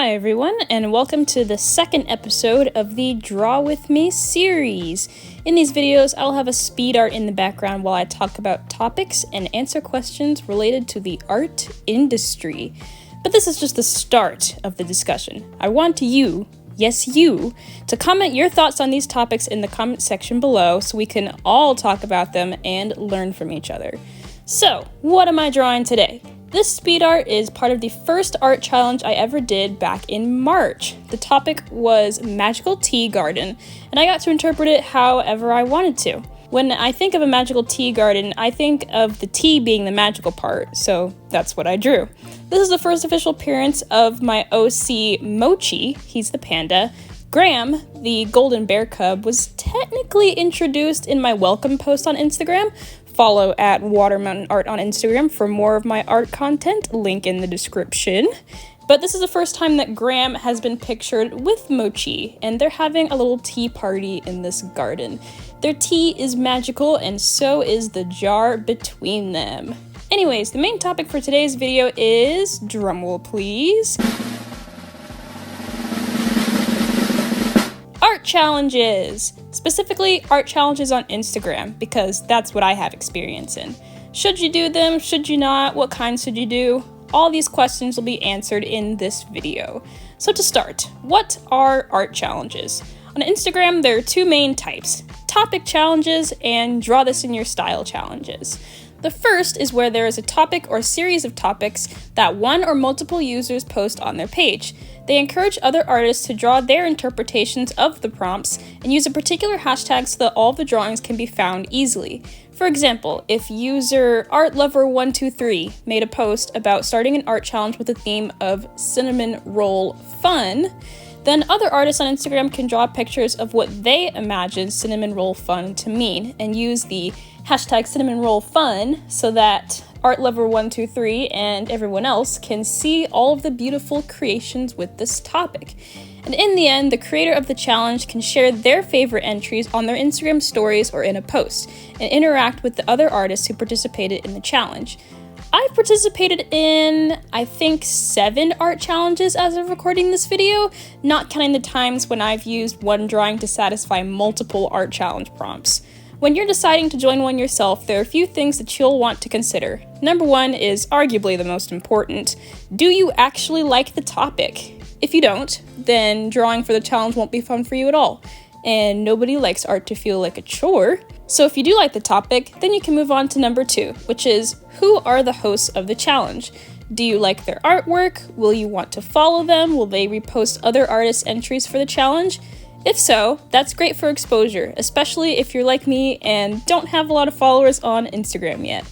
Hi everyone, and welcome to the second episode of the Draw With Me series. In these videos, I'll have a speed art in the background while I talk about topics and answer questions related to the art industry. But this is just the start of the discussion. I want you, yes you, to comment your thoughts on these topics in the comment section below so we can all talk about them and learn from each other. So, what am I drawing today? This speed art is part of the first art challenge I ever did back in March. The topic was Magical Tea Garden, and I got to interpret it however I wanted to. When I think of a magical tea garden, I think of the tea being the magical part, so that's what I drew. This is the first official appearance of my OC Mochi, he's the panda. Graham, the golden bear cub, was technically introduced in my welcome post on Instagram. Follow at Water Mountain Art on Instagram for more of my art content, link in the description. But this is the first time that Graham has been pictured with Mochi, and they're having a little tea party in this garden. Their tea is magical, and so is the jar between them. Anyways, the main topic for today's video is, drumroll please, art challenges! Specifically, art challenges on Instagram, because that's what I have experience in. Should you do them? Should you not? What kinds should you do? All these questions will be answered in this video. So to start, what are art challenges? On Instagram, there are two main types: topic challenges and draw this in your style challenges. The first is where there is a topic or series of topics that one or multiple users post on their page. They encourage other artists to draw their interpretations of the prompts and use a particular hashtag so that all the drawings can be found easily. For example, if user ArtLover123 made a post about starting an art challenge with the theme of cinnamon roll fun, then other artists on Instagram can draw pictures of what they imagine cinnamon roll fun to mean and use the hashtag cinnamon roll fun so that ArtLover123 and everyone else can see all of the beautiful creations with this topic. And in the end, the creator of the challenge can share their favorite entries on their Instagram stories or in a post and interact with the other artists who participated in the challenge. I've participated in, I think, 7 art challenges as of recording this video, not counting the times when I've used one drawing to satisfy multiple art challenge prompts. When you're deciding to join one yourself, there are a few things that you'll want to consider. Number 1 is arguably the most important. Do you actually like the topic? If you don't, then drawing for the challenge won't be fun for you at all. And nobody likes art to feel like a chore. So if you do like the topic, then you can move on to number 2, which is, who are the hosts of the challenge? Do you like their artwork? Will you want to follow them? Will they repost other artists' entries for the challenge? If so, that's great for exposure, especially if you're like me and don't have a lot of followers on Instagram yet.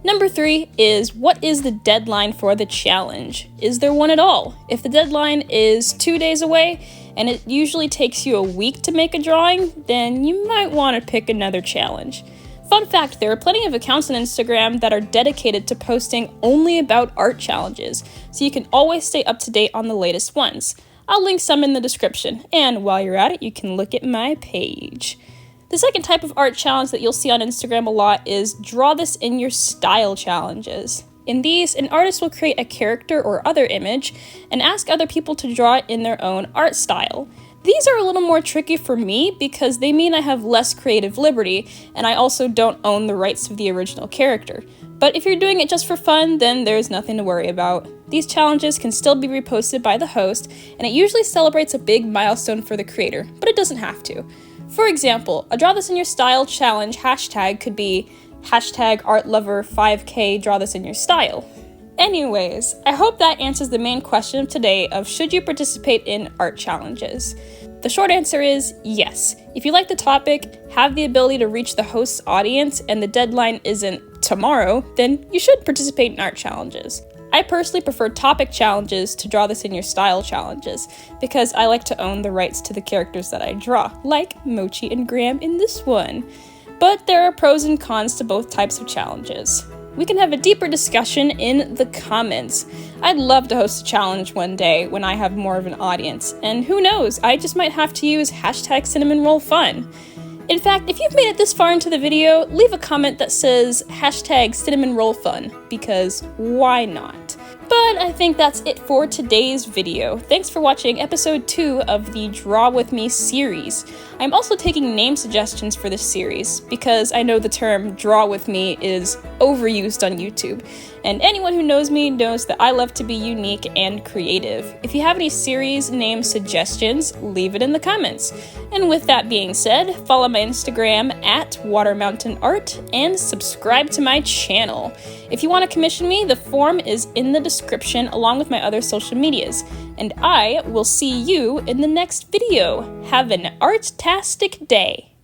Number 3 is, what is the deadline for the challenge? Is there one at all? If the deadline is 2 days away, and it usually takes you a week to make a drawing, then you might want to pick another challenge. Fun fact, there are plenty of accounts on Instagram that are dedicated to posting only about art challenges, so you can always stay up to date on the latest ones. I'll link some in the description, and while you're at it, you can look at my page. The second type of art challenge that you'll see on Instagram a lot is draw this in your style challenges. In these, an artist will create a character or other image and ask other people to draw it in their own art style. These are a little more tricky for me because they mean I have less creative liberty, and I also don't own the rights to the original character. But if you're doing it just for fun, then there's nothing to worry about. These challenges can still be reposted by the host, and it usually celebrates a big milestone for the creator, but it doesn't have to. For example, a Draw This in Your Style challenge hashtag could be hashtag ArtLover5K Draw This in Your Style. Anyways, I hope that answers the main question of today of should you participate in art challenges? The short answer is yes. If you like the topic, have the ability to reach the host's audience, and the deadline isn't tomorrow, then you should participate in art challenges. I personally prefer topic challenges to Draw This in Your Style challenges, because I like to own the rights to the characters that I draw, like Mochi and Graham in this one. But there are pros and cons to both types of challenges. We can have a deeper discussion in the comments. I'd love to host a challenge one day when I have more of an audience, and who knows, I just might have to use hashtag cinnamon roll fun. In fact, if you've made it this far into the video, leave a comment that says hashtag cinnamon roll fun, because why not? But I think that's it for today's video. Thanks for watching episode 2 of the Draw With Me series. I'm also taking name suggestions for this series because I know the term draw with me is overused on YouTube, and anyone who knows me knows that I love to be unique and creative. If you have any series name suggestions, leave it in the comments. And with that being said, follow my Instagram at WaterMountainArt and subscribe to my channel. If you want to commission me, the form is in the description along with my other social medias. And I will see you in the next video. Have an art-tastic day.